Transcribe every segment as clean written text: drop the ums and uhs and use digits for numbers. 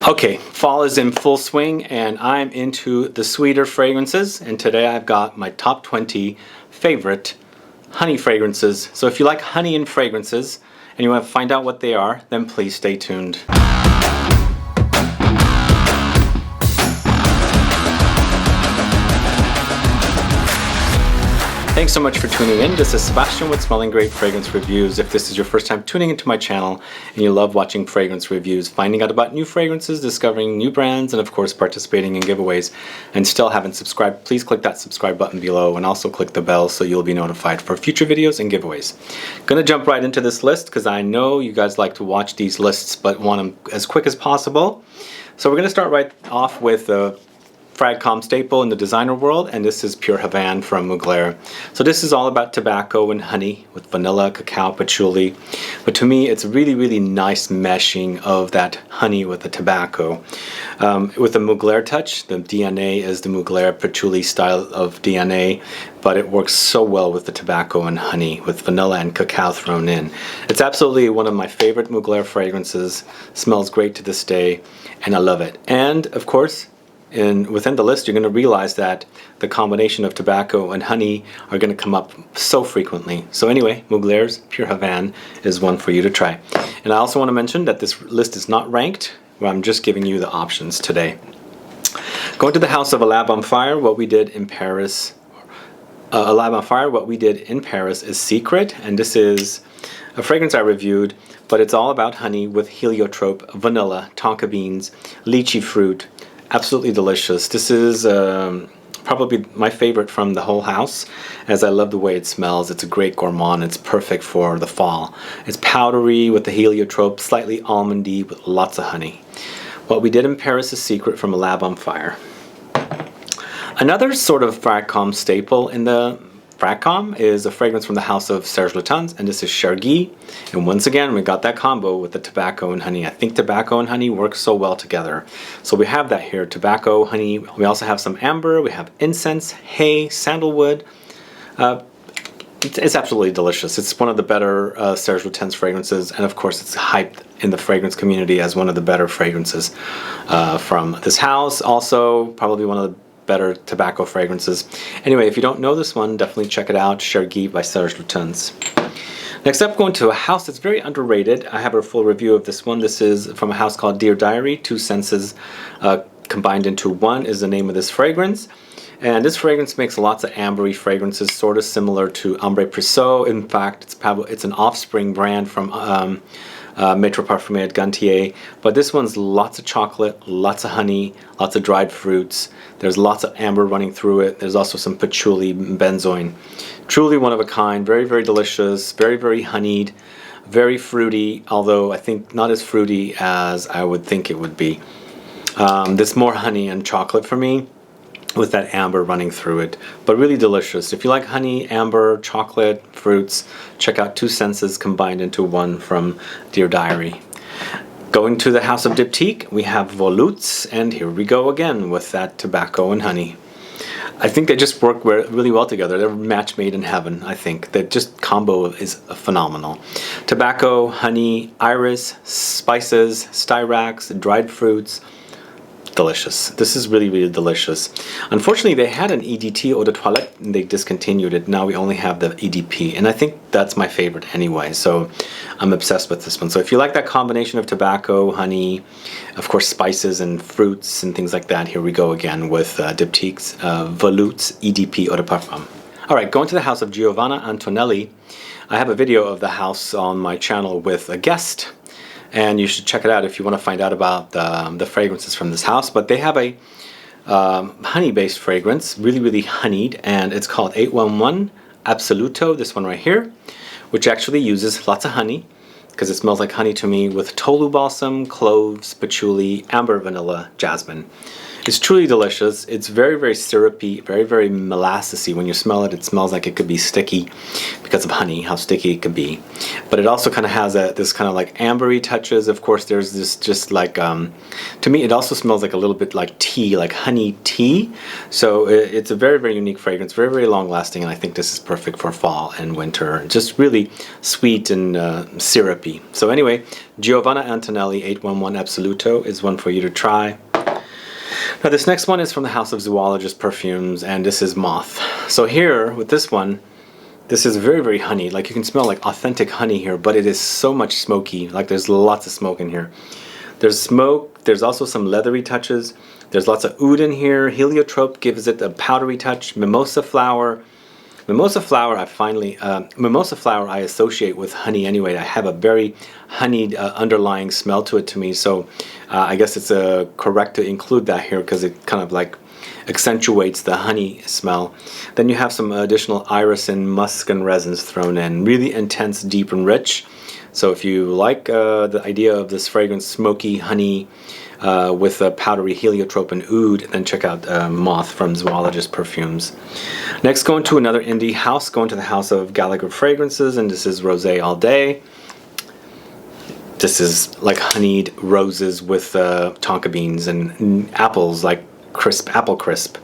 Okay, fall is in full swing and I'm into the sweeter fragrances, and today I've got my top 20 favorite honey fragrances. So if you like honey and fragrances and you want to find out what they are, then please stay tuned. Thanks so much for tuning in. This is Sebastian with Smelling Great Fragrance Reviews. If this is your first time tuning into my channel and you love watching fragrance reviews, finding out about new fragrances, discovering new brands, and of course participating in giveaways, and still haven't subscribed, please click that subscribe button below and also click the bell so you'll be notified for future videos and giveaways. Gonna jump right into this list because I know you guys like to watch these lists but want them as quick as possible. So we're gonna start right off with Fragcom staple in the designer world, and this is Pure Havane from Mugler. So this is all about tobacco and honey with vanilla, cacao, patchouli. But to me, it's really nice meshing of that honey with the tobacco. With the Mugler touch, the DNA is the Mugler patchouli style of DNA, but it works so well with the tobacco and honey, with vanilla and cacao thrown in. It's absolutely one of my favorite Mugler fragrances. Smells great to this day, and I love it. And of course, within the list, you're going to realize that the combination of tobacco and honey are going to come up so frequently. So anyway, Mugler's Pure Havane is one for you to try. And I also want to mention that this list is not ranked, where I'm just giving you the options today. Going to the house of A Lab on Fire, what we did in Paris. A Lab on Fire, what we did in Paris is Secret, and this is a fragrance I reviewed, but it's all about honey with heliotrope, vanilla, tonka beans, lychee fruit. Absolutely delicious. This is probably my favorite from the whole house, as I love the way it smells. It's a great gourmand. It's perfect for the fall. It's powdery with the heliotrope, slightly almondy with lots of honey. What we did in Paris is Secret from A Lab on Fire. Another sort of Fragcom staple in the Fragcom is a fragrance from the house of SERGE LUTENS, and this is CHERGUI. And once again, we got that combo with the tobacco and honey. I think tobacco and honey work so well together. So we have that here, tobacco, honey. We also have some amber, we have incense, hay, sandalwood. It's absolutely delicious. It's one of the better SERGE LUTENS fragrances, and of course it's hyped in the fragrance community as one of the better fragrances from this house. Also, probably one of the better tobacco fragrances. Anyway, if you don't know this one, definitely check it out, CHERGUI by SERGE LUTENS. Next up, going to a house that's very underrated. I have a full review of this one. This is from a house called Dear Diary. Two senses combined into one is the name of this fragrance. And this fragrance makes lots of ambery fragrances, sort of similar to Ambre Presso. In fact, it's an offspring brand from Maître Parfumé at Gantier, but this one's lots of chocolate, lots of honey, lots of dried fruits. There's lots of amber running through it. There's also some patchouli, benzoin. Truly one of a kind, very delicious, very honeyed, very fruity, although I think not as fruity as I would think it would be. There's more honey and chocolate for me, with that amber running through it, but really delicious. If you like honey, amber, chocolate, fruits, check out Two Senses combined into one from Dear Diary. Going to the house of DIPTYQUE, we have VOLUTES, and here we go again with that tobacco and honey. I think they just work really well together. They're a match made in heaven, I think. The just combo is phenomenal. Tobacco, honey, iris, spices, styrax, dried fruits. Delicious. This is really delicious. Unfortunately, they had an EDT eau de toilette and they discontinued it. Now we only have the EDP, and I think that's my favorite anyway, so I'm obsessed with this one. So if you like that combination of tobacco, honey, of course spices and fruits and things like that, here we go again with DIPTYQUE's VOLUTES EDP eau de parfum. Alright, going to the house of Giovanna Antonelli. I have a video of the house on my channel with a guest, and you should check it out if you want to find out about the fragrances from this house. But they have a honey-based fragrance, really honeyed, and it's called 811 Absoluto, this one right here, which actually uses lots of honey, because it smells like honey to me, with tolu balsam, cloves, patchouli, amber, vanilla, jasmine. It's truly delicious. It's very, very syrupy, very, very molassesy. When you smell it, it smells like it could be sticky because of honey, how sticky it could be. But it also kind of has this kind of like ambery touches. Of course, there's this just like, to me, it also smells like a little bit like tea, like honey tea. So it's a very, very unique fragrance, very, very long lasting. And I think this is perfect for fall and winter. Just really sweet and syrupy. So anyway, Giovanna Antonelli 811 Absoluto is one for you to try. Now this next one is from the House of Zoologist Perfumes, and this is Moth. So here with this one, this is very, very honey. Like you can smell like authentic honey here, but it is so much smoky. Like there's lots of smoke in here. There's smoke, there's also some leathery touches. There's lots of oud in here. Heliotrope gives it a powdery touch. Mimosa flower. Mimosa flower I associate with honey anyway. I have a very honeyed underlying smell to it to me, so I guess it's correct to include that here because it kind of like accentuates the honey smell. Then you have some additional iris and musk and resins thrown in. Really intense, deep and rich. So if you like the idea of this fragrance, smoky honey, with a powdery heliotrope and oud, then check out Moth from Zoologist Perfumes. Next, going to another indie house, going to the House of Gallagher Fragrances, and this is Rosé All Day. This is like honeyed roses with tonka beans and apples, like crisp, apple crisp.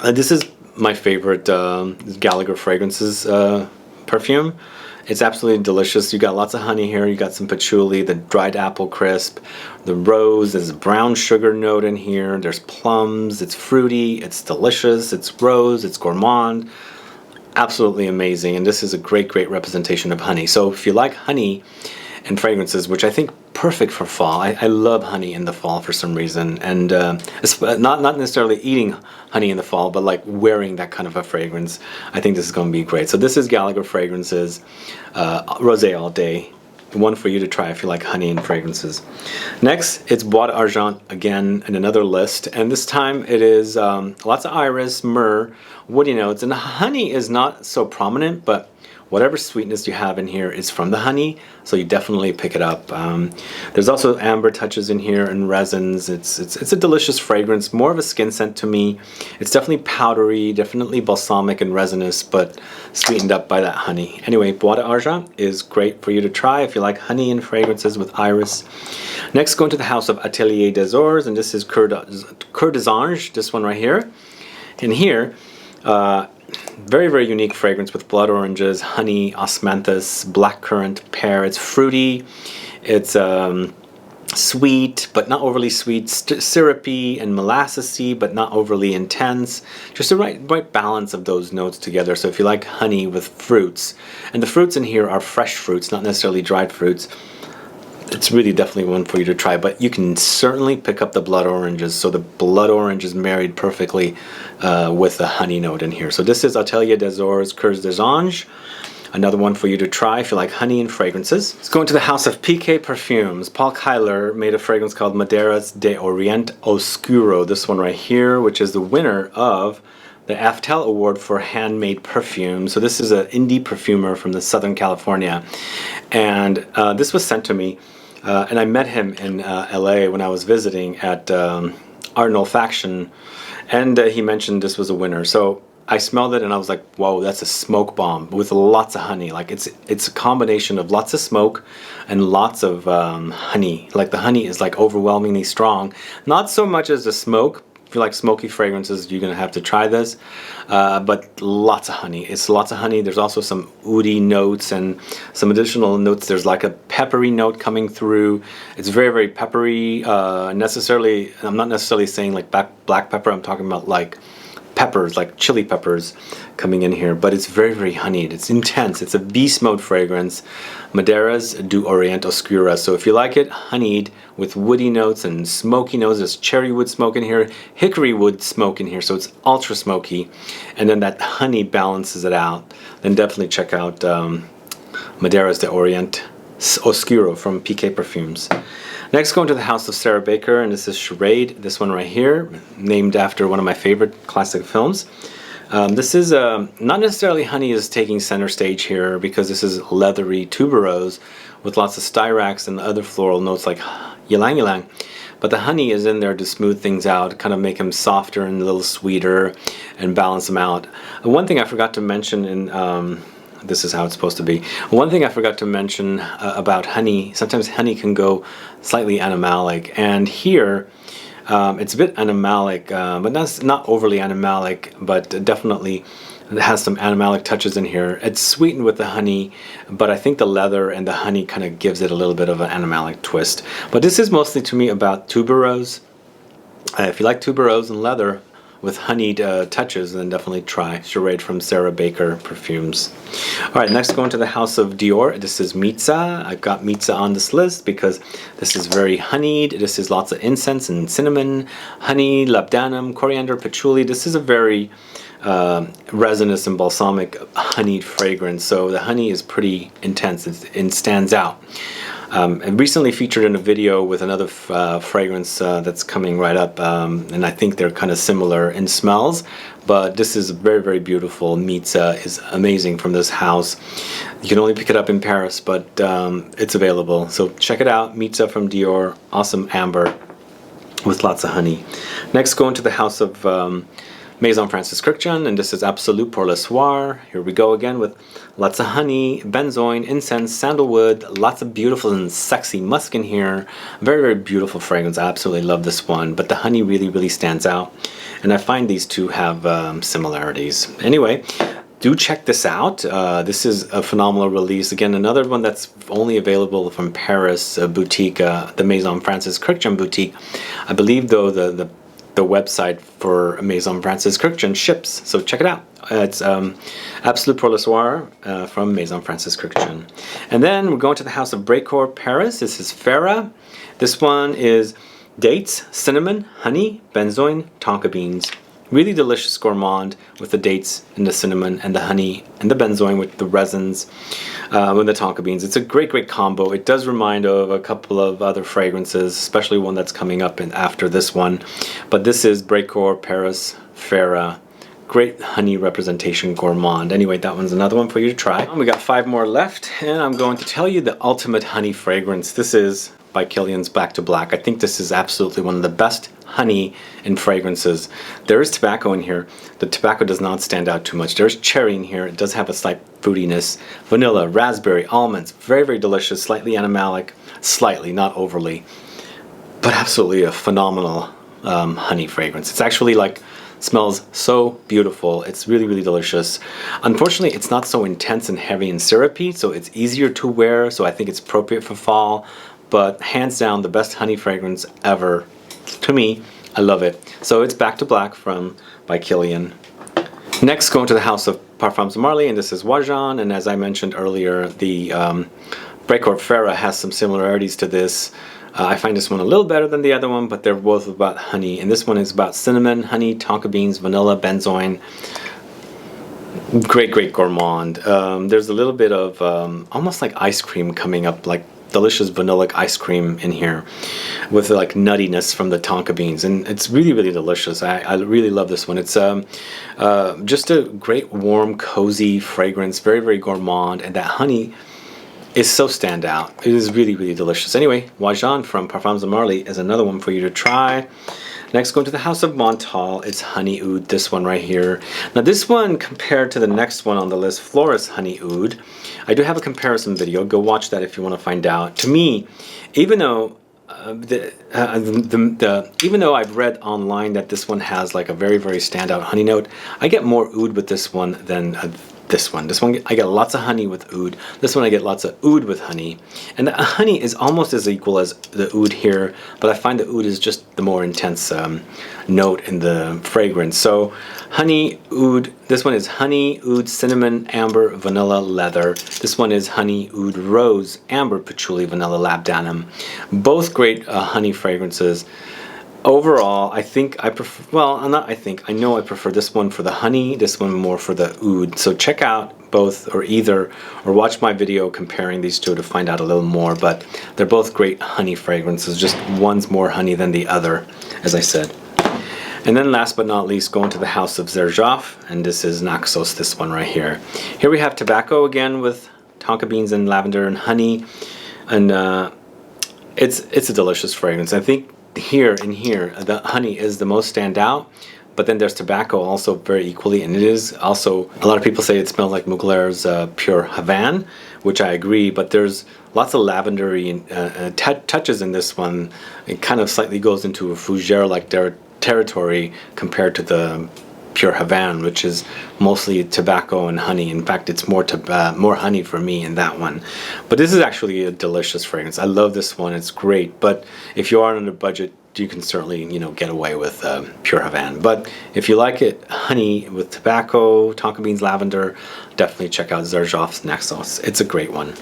This is my favorite Gallagher Fragrances perfume. It's absolutely delicious. You got lots of honey here. You got some patchouli, the dried apple crisp, the rose. There's a brown sugar note in here. There's plums. It's fruity. It's delicious. It's rose. It's gourmand. Absolutely amazing. And this is a great, great representation of honey. So if you like honey and fragrances, which I think perfect for fall. I love honey in the fall for some reason, and not necessarily eating honey in the fall, but like wearing that kind of a fragrance. I think this is going to be great. So this is Gallagher Fragrances, Rosé All Day. One for you to try if you like honey and fragrances. Next, it's Bois d'Argent again in another list, and this time it is lots of iris, myrrh, woody notes, and the honey is not so prominent, but whatever sweetness you have in here is from the honey, so you definitely pick it up. There's also amber touches in here and resins. It's a delicious fragrance, more of a skin scent to me. It's definitely powdery, definitely balsamic and resinous, but sweetened up by that honey. Anyway, Bois d'Argent is great for you to try if you like honey and fragrances with iris. Next, go into the House of Atelier des Ors, and this is Coeur des Anges, this one right here. In here, very, very unique fragrance with blood oranges, honey, osmanthus, blackcurrant, pear. It's fruity, it's sweet, but not overly sweet, syrupy and molassesy, but not overly intense. Just the right balance of those notes together. So if you like honey with fruits, and the fruits in here are fresh fruits, not necessarily dried fruits, it's really definitely one for you to try, but you can certainly pick up the blood oranges. So the blood orange is married perfectly with the honey note in here. So this is Atelier des Ors, Coeur des Anges. Another one for you to try if you like honey and fragrances. Let's go into the House of PK Perfumes. Paul Kyler made a fragrance called Maderas de Oriente Oscuro. This one right here, which is the winner of the AFTEL Award for Handmade Perfume. So this is an indie perfumer from the Southern California. And this was sent to me. And I met him in LA when I was visiting at Art and Olfaction, and he mentioned this was a winner. So I smelled it and I was like, whoa, that's a smoke bomb with lots of honey. Like it's a combination of lots of smoke and lots of honey. Like the honey is like overwhelmingly strong. Not so much as the smoke. If you like smoky fragrances, you're gonna have to try this, but lots of honey. It's lots of honey. There's also some woody notes and some additional notes. There's like a peppery note coming through. It's very, very peppery. I'm not necessarily saying like black pepper. I'm talking about like peppers, like chili peppers coming in here, but it's very, very honeyed. It's intense. It's a beast mode fragrance, Maderas du Oriente Oscura. So if you like it honeyed with woody notes and smoky notes, there's cherry wood smoke in here, hickory wood smoke in here, so it's ultra smoky, and then that honey balances it out. Then definitely check out Maderas de Oriente Oscuro from PK Perfumes. Next, going to the House of Sarah Baker, and this is Charade, this one right here, named after one of my favorite classic films. This is not necessarily honey is taking center stage here, because this is leathery tuberose with lots of styrax and other floral notes like ylang ylang. but the honey is in there to smooth things out, kind of make them softer and a little sweeter and balance them out. One thing I forgot to mention in this is how it's supposed to be. One thing I forgot to mention about honey, sometimes honey can go slightly animalic, and here it's a bit animalic, but that's not overly animalic, but definitely it has some animalic touches in here. It's sweetened with the honey, but I think the leather and the honey kind of gives it a little bit of an animalic twist. But this is mostly to me about tuberose. If you like tuberose and leather with honeyed touches, then definitely try Charade from Sarah Baker Perfumes. Alright, next going to the house of Dior. This is Mitza. I've got Mitza on this list because this is very honeyed. This is lots of incense and cinnamon, honey, labdanum, coriander, patchouli. This is a very resinous and balsamic honeyed fragrance, so the honey is pretty intense and stands out. And recently featured in a video with another fragrance that's coming right up, and I think they're kind of similar in smells, but this is very, very beautiful. Mitza is amazing from this house. You can only pick it up in Paris, but it's available, so check it out. Mitza from Dior, awesome amber with lots of honey. Next, going to the house of Maison Francis Kurkdjian, and this is Absolute pour le Soir. Here we go again with lots of honey, benzoin, incense, sandalwood, lots of beautiful and sexy musk in here. Very, very beautiful fragrance. I absolutely love this one, but the honey really, really stands out, and I find these two have similarities. Anyway, do check this out. This is a phenomenal release. Again, another one that's only available from Paris boutique, the Maison Francis Kurkdjian boutique. I believe though the website for Maison Francis Kurkdjian ships, so check it out. It's Absolute pour le Soir from Maison Francis Kurkdjian. And then we're going to the house of Brecourt Paris. This is Farah. This one is dates, cinnamon, honey, benzoin, tonka beans. Really delicious gourmand with the dates and the cinnamon and the honey and the benzoin with the resins with the tonka beans. It's a great, great combo. It does remind of a couple of other fragrances, especially one that's coming up after this one. But this is Brecourt Paris Farah. Great honey representation gourmand. Anyway, that one's another one for you to try. We got 5 more left, and I'm going to tell you the ultimate honey fragrance. This is by Kilian's Back to Black. I think this is absolutely one of the best honey in fragrances. There is tobacco in here. The tobacco does not stand out too much. There's cherry in here. It does have a slight fruitiness. Vanilla, raspberry, almonds. Very, very delicious. Slightly animalic. Slightly, not overly. But absolutely a phenomenal honey fragrance. It's actually like smells so beautiful. It's really, really delicious. Unfortunately, it's not so intense and heavy and syrupy, so it's easier to wear, so I think it's appropriate for fall. But hands down, the best honey fragrance ever. To me, I love it. So it's Back to Black by Kilian. Next, going to the house of Parfums Marly, and this is OAJAN. And as I mentioned earlier, the Brecourt Farah has some similarities to this. I find this one a little better than the other one, but they're both about honey. And this one is about cinnamon, honey, tonka beans, vanilla, benzoin. Great, great gourmand. There's a little bit of almost like ice cream coming up, like delicious vanillic ice cream in here with like nuttiness from the tonka beans, and it's really, really delicious. I really love this one. It's just a great warm cozy fragrance, very, very gourmand, and that honey is so standout. It is really, really delicious. Anyway, OAJAN from Parfums Marly is another one for you to try. Next, going to the house of MONTALE, it's Honey Oud, this one right here. Now this one, compared to the next one on the list, FLORIS Honey Oud, I do have a comparison video. Go watch that if you want to find out. To me, even though even though I've read online that this one has like a very, very standout honey note, I get more oud with this one than this one. This one I get lots of honey with oud. This one I get lots of oud with honey. And the honey is almost as equal as the oud here, but I find the oud is just the more intense note in the fragrance. So honey, oud, this one is honey, oud, cinnamon, amber, vanilla, leather. This one is honey, oud, rose, amber, patchouli, vanilla, labdanum. Both great honey fragrances. Overall, I think I prefer, well, not I think, I know I prefer this one for the honey, this one more for the oud. So check out both or either, or watch my video comparing these two to find out a little more, but they're both great honey fragrances, just one's more honey than the other, as I said. And then last but not least, going to the house of XERJOFF, and this is NAXOS, this one right here. Here we have tobacco again with tonka beans and lavender and honey, and it's a delicious fragrance. I think here, the honey is the most standout. But then there's tobacco also very equally, and it is also, a lot of people say it smells like Mugler's Pure Havane, which I agree, but there's lots of lavendery touches in this one. It kind of slightly goes into a fougere-like territory compared to the Pure Havane, which is mostly tobacco and honey. In fact, it's more honey for me in that one. But this is actually a delicious fragrance. I love this one. It's great. But if you are on a budget, you can certainly, you know, get away with Pure Havane. But if you like it, honey with tobacco, tonka beans, lavender, definitely check out XERJOFF's NAXOS. It's a great one.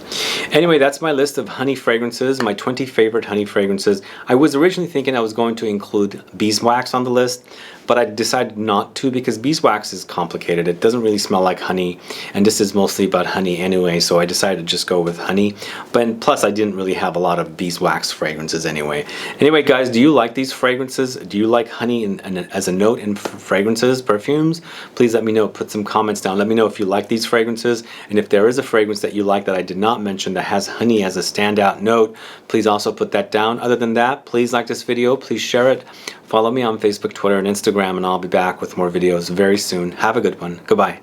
Anyway, that's my list of honey fragrances, my 20 favorite honey fragrances. I was originally thinking I was going to include beeswax on the list, but I decided not to because beeswax is complicated. It doesn't really smell like honey, and this is mostly about honey anyway, so I decided to just go with honey. But plus, I didn't really have a lot of beeswax fragrances anyway. Anyway, guys, do you like these fragrances? Do you like honey as a note in fragrances, perfumes? Please let me know. Put some comments down. Let me know if you like these fragrances, and if there is a fragrance that you like that I did not mention that has honey as a standout note, please also put that down. Other than that, please like this video, please share it, follow me on Facebook, Twitter, and Instagram, and I'll be back with more videos very soon. Have a good one. Goodbye.